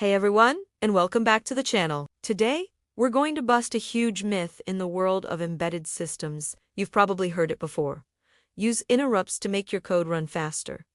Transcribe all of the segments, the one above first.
Hey everyone, and welcome back to the channel. Today, we're going to bust a huge myth in the world of embedded systems. You've probably heard it before. Use interrupts to make your code run faster.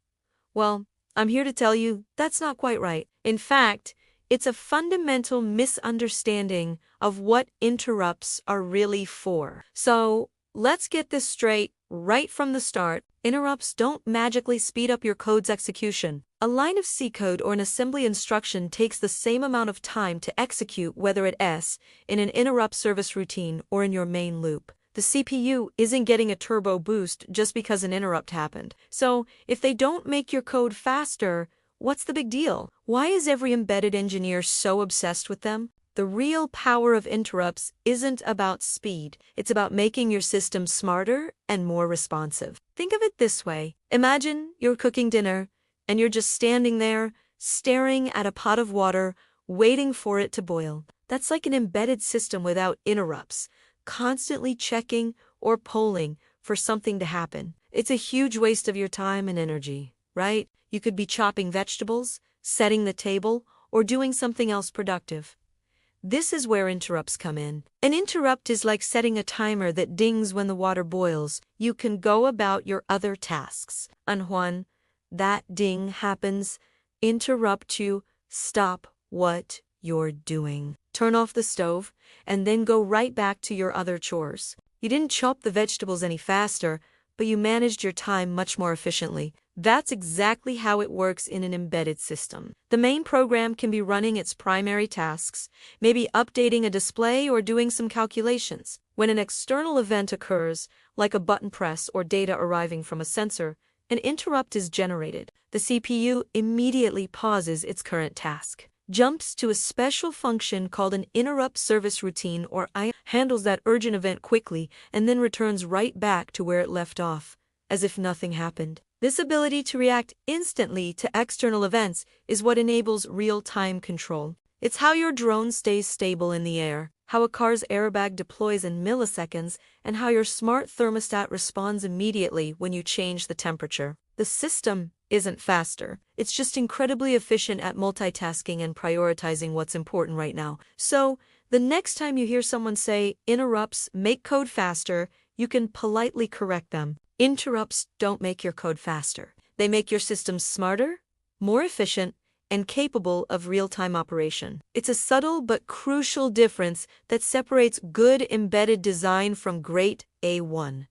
Well, I'm here to tell you that's not quite right. In fact, it's a fundamental misunderstanding of what interrupts are really for. So, let's get this straight right from the start. Interrupts don't magically speed up your code's execution. A line of C code or an assembly instruction takes the same amount of time to execute whether it's in an interrupt service routine or in your main loop. The CPU isn't getting a turbo boost just because an interrupt happened. So, if they don't make your code faster, what's the big deal? Why is every embedded engineer so obsessed with them? The real power of interrupts isn't about speed. It's about making your system smarter and more responsive. Think of it this way. Imagine you're cooking dinner, and you're just standing there, staring at a pot of water, waiting for it to boil. That's like an embedded system without interrupts, constantly checking or polling for something to happen. It's a huge waste of your time and energy, right? You could be chopping vegetables, setting the table, or doing something else productive. This is where interrupts come in. An interrupt is like setting a timer that dings when the water boils. You can go about your other tasks. And when that ding happens, interrupt you, stop what you're doing. Turn off the stove, and then go right back to your other chores. You didn't chop the vegetables any faster, but you managed your time much more efficiently. That's exactly how it works in an embedded system. The main program can be running its primary tasks, maybe updating a display or doing some calculations. When an external event occurs, like a button press or data arriving from a sensor, an interrupt is generated. The CPU immediately pauses its current task, jumps to a special function called an interrupt service routine or I, handles that urgent event quickly, and then returns right back to where it left off, as if nothing happened. This ability to react instantly to external events is what enables real-time control. It's how your drone stays stable in the air, how a car's airbag deploys in milliseconds, and how your smart thermostat responds immediately when you change the temperature. The system isn't faster. It's just incredibly efficient at multitasking and prioritizing what's important right now. So, the next time you hear someone say, interrupts make code faster, you can politely correct them. Interrupts don't make your code faster. They make your system smarter, more efficient, and capable of real-time operation. It's a subtle but crucial difference that separates good embedded design from great A1.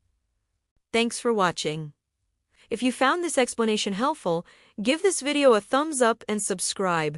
Thanks for watching. If you found this explanation helpful, give this video a thumbs up and subscribe.